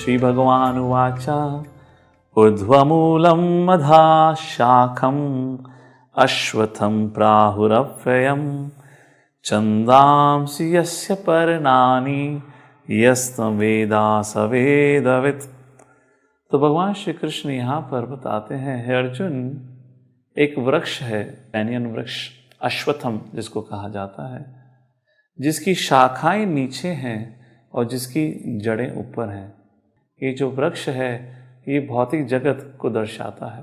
श्रीभगवानुवाच ऊर्ध्वमूलं मधाशाखम् अश्वत्थं प्राहुरव्ययम् छन्दांसि यस्य पर्णानि यस्तं वेद स वेदवित्। तो भगवान श्री कृष्ण यहाँ पर बताते हैं, हे अर्जुन, एक वृक्ष है, पैनियन वृक्ष, अश्वत्थम जिसको कहा जाता है, जिसकी शाखाएं नीचे हैं और जिसकी जड़ें ऊपर हैं। ये जो वृक्ष है ये भौतिक जगत को दर्शाता है।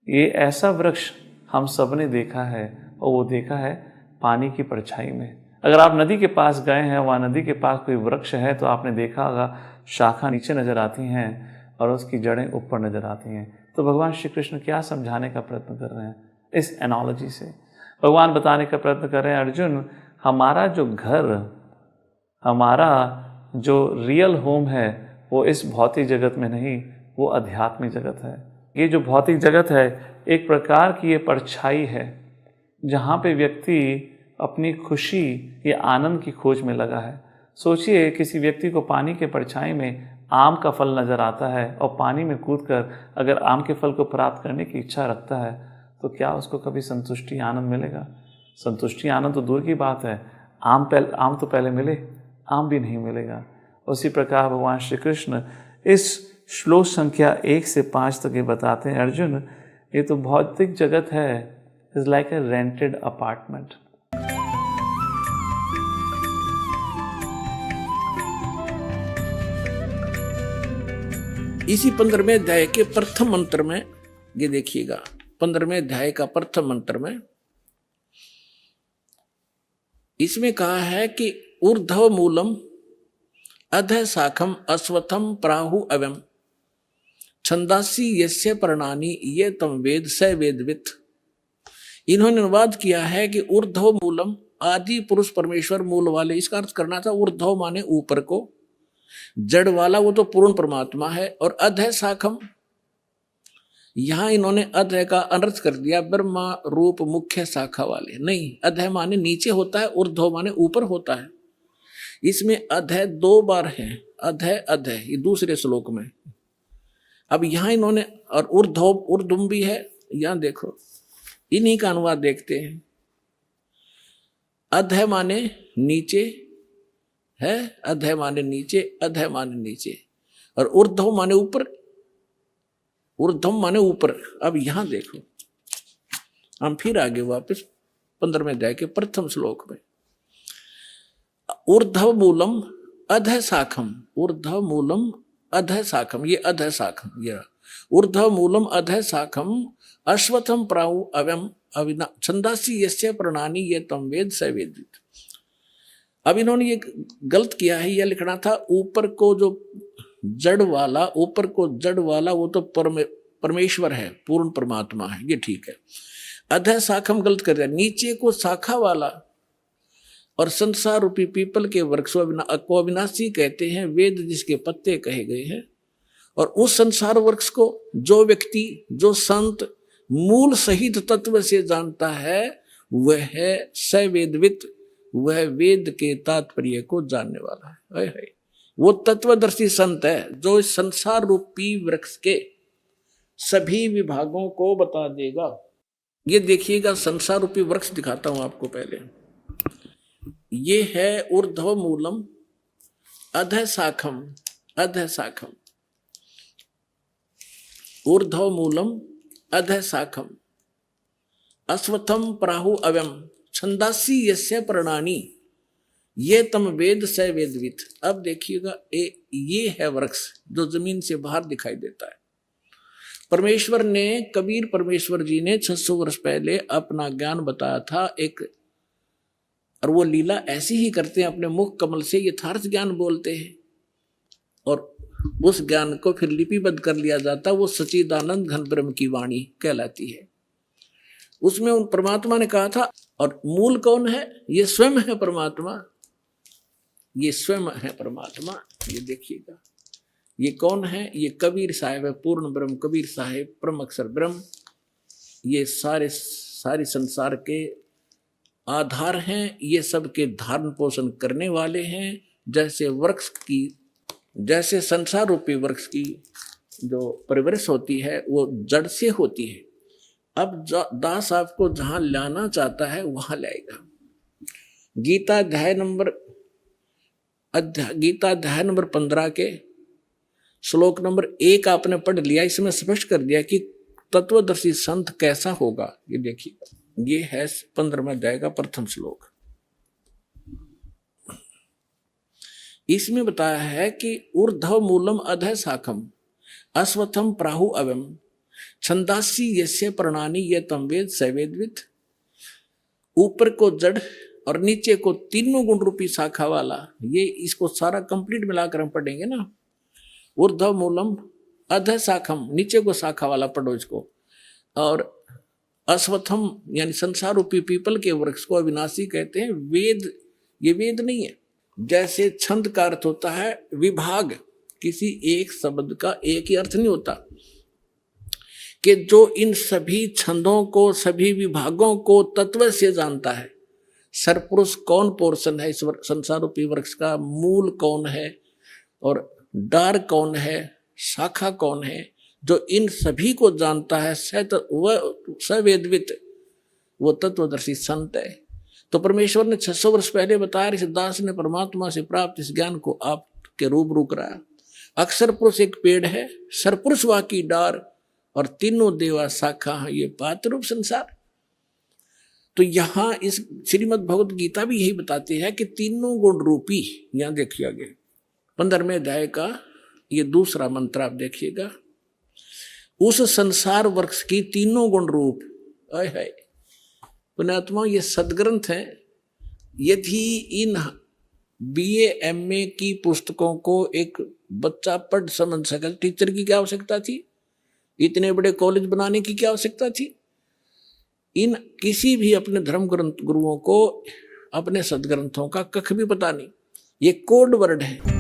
ये ऐसा वृक्ष हम सब ने देखा है, और वो देखा है पानी की परछाई में। अगर आप नदी के पास गए हैं, वहाँ नदी के पास कोई वृक्ष है, तो आपने देखा होगा शाखा नीचे नजर आती हैं और उसकी जड़ें ऊपर नजर आती हैं। तो भगवान श्री कृष्ण क्या समझाने का प्रयत्न कर रहे हैं? इस एनालॉजी से भगवान बताने का प्रयत्न कर रहे हैं, अर्जुन, हमारा जो घर, हमारा जो रियल होम है, वो इस भौतिक जगत में नहीं, वो आध्यात्मिक जगत है। ये जो भौतिक जगत है एक प्रकार की ये परछाई है, जहाँ पे व्यक्ति अपनी खुशी या आनंद की खोज में लगा है। सोचिए, किसी व्यक्ति को पानी के परछाई में आम का फल नज़र आता है और पानी में कूदकर अगर आम के फल को प्राप्त करने की इच्छा रखता है, तो क्या उसको कभी संतुष्टि आनंद मिलेगा? संतुष्टि आनंद तो दूर की बात है, आम तो पहले मिले, आम भी नहीं मिलेगा। उसी प्रकार भगवान श्री कृष्ण इस श्लोक संख्या 1 से 5 तक ये बताते हैं, अर्जुन, ये तो भौतिक जगत है, is like a rented apartment. इसी 15वें अध्याय के प्रथम मंत्र में ये देखिएगा, 15वें अध्याय का प्रथम मंत्र में इसमें कहा है कि ऊर्ध्व मूलम अधः शाखम अश्वत्थम प्राहु अव्यम छंदासी यस्य पर्णानि ये तम वेद स वेदवित्। इन्होंने अनुवाद किया है कि ऊर्ध्व मूलम, आदि पुरुष परमेश्वर मूल वाले, इसका अर्थ करना था ऊर्ध्व माने ऊपर को, जड़ वाला वो तो पूर्ण परमात्मा है, और अधः शाखम, यहां इन्होंने अधः का अनर्थ कर दिया ब्रह्मा रूप मुख्य शाखा वाले। नहीं, अधः माने नीचे होता है, ऊर्ध्व माने ऊपर होता है। इसमें अधः 2 बार है, अधः अधः, ये दूसरे श्लोक में। अब यहां इन्होंने, और ऊर्ध्व ऊर्ध्व भी है, यहां देखो, इन्हीं का अनुवाद देखते हैं। अधः माने नीचे है, अधः माने नीचे, अधः माने नीचे, और ऊर्ध्व माने ऊपर, ऊर्ध्व माने ऊपर। अब यहां देखो, हम फिर आगे वापस 15वें अध्याय के प्रथम श्लोक में, ऊर्ध्व मूलम अधः शाखम, ऊर्ध्व मूलम अधः शाखम, ये अधः शाखम, ये ऊर्ध्व मूलम अधः शाखम अश्वत्थम प्राहु अव्यम अविना छंदासी यस्य पर्णानि ये तम वेद स वेदवित्। अब इन्होंने ये गलत किया है, यह लिखना था ऊपर को जो जड़ वाला, ऊपर को जड़ वाला वो तो परमेश्वर है, पूर्ण परमात्मा है, ये ठीक है। अधः शाखम गलत कर दिया, नीचे को शाखा वाला, और संसार रूपी पीपल के वृक्ष को अविनाशी कहते हैं, वेद जिसके पत्ते कहे गए हैं। और उस संसार वृक्ष को जो व्यक्ति, जो संत मूल सहित तत्व से जानता है, वह है सवेदवित्, वह वेद के तात्पर्य को जानने वाला है। वो तत्वदर्शी संत है जो इस संसार रूपी वृक्ष के सभी विभागों को बता देगा। ये देखिएगा, संसार रूपी वृक्ष दिखाता हूं आपको पहले। ये है ऊर्ध्व मूलम अधः शाखम, अधः शाखम, ऊर्ध्व मूलम अधः शाखम अश्वत्थम प्राहु अव्यम छंदासी यस्य पर्णानि ये तम वेद स वेदवित्। अब देखिएगा, ये है वृक्ष जो जमीन से बाहर दिखाई देता है। परमेश्वर ने, कबीर परमेश्वर जी ने 600 वर्ष पहले अपना ज्ञान बताया था एक, और वो लीला ऐसी ही करते हैं, अपने मुख कमल से यथार्थ ज्ञान बोलते हैं, और उस ज्ञान को फिर लिपिबद्ध कर लिया जाता, वो सच्चिदानंद घन ब्रह्म की वाणी कहलाती है। उसमें उन परमात्मा ने कहा था, और मूल कौन है? ये स्वयं है परमात्मा, ये स्वयं है परमात्मा। ये देखिएगा, ये कौन है? ये कबीर साहिब है, पूर्ण ब्रह्म कबीर साहिब, परम अक्षर ब्रह्म। ये सारे संसार के आधार हैं, ये सबके धारण पोषण करने वाले हैं। जैसे वृक्ष की जैसे संसार रूपी वृक्ष की जो परिवृष होती है वो जड़ से होती है। अब दास आपको जहां लाना चाहता है वहां लाएगा। गीता अध्याय नंबर 15 के श्लोक नंबर 1 आपने पढ़ लिया। इसमें स्पष्ट कर दिया कि तत्वदर्शी संत कैसा होगा। ये देखिए, ये है 15वें अध्याय का प्रथम श्लोक। इसमें बताया है कि ऊर्ध्व मूलम अधः शाखम अश्वत्थम प्राहु अवम छंदासी यस्य प्रणानी ये तम वेद सवेदविद। ऊपर को जड़ और नीचे को तीनों गुण रूपी शाखा वाला, ये इसको सारा कंप्लीट मिलाकर हम पढ़ेंगे ना। ऊर्ध्व मूलम अधः शाखम, नीचे को शाखा वाला पढ़ो इसको। और अश्वत्थम यानी संसार रूपी पीपल के वृक्ष को अविनाशी कहते हैं। वेद, ये वेद नहीं है। जैसे छंद का अर्थ होता है विभाग, किसी एक शब्द का एक ही अर्थ नहीं होता, कि जो इन सभी छंदों को, सभी विभागों को तत्व से जानता है। सरपुरुष कौन पोर्शन है इस संसार रूपी वृक्ष का, मूल कौन है और डार कौन है, शाखा कौन है, जो इन सभी को जानता है, सवेदवित, वो तत्वदर्शी संत है। तो परमेश्वर ने 600 वर्ष पहले बताया, इस दास ने परमात्मा से प्राप्त इस ज्ञान को आपके रूबरू कराया। अक्षर पुरुष एक पेड़ है, सरपुरुष वा की डार और तीनों देवा शाखा है, ये पात्र रूप संसार। तो यहां इस श्रीमद् भगवत गीता भी यही बताती है कि तीनों गुण रूपी, यहां देखिए आगे 15वें अध्याय का ये दूसरा मंत्र आप देखिएगा, उस संसार वृक्ष की तीनों गुण रूप है। पुण्यात्मा, ये सदग्रंथ है। यदि इन BA MA की पुस्तकों को एक बच्चा पढ़ समझ सके, टीचर की क्या आवश्यकता थी? इतने बड़े कॉलेज बनाने की क्या आवश्यकता थी? इन किसी भी अपने धर्म ग्रंथ गुरुओं को अपने सदग्रंथों का कख भी पता नहीं। ये कोड वर्ड है।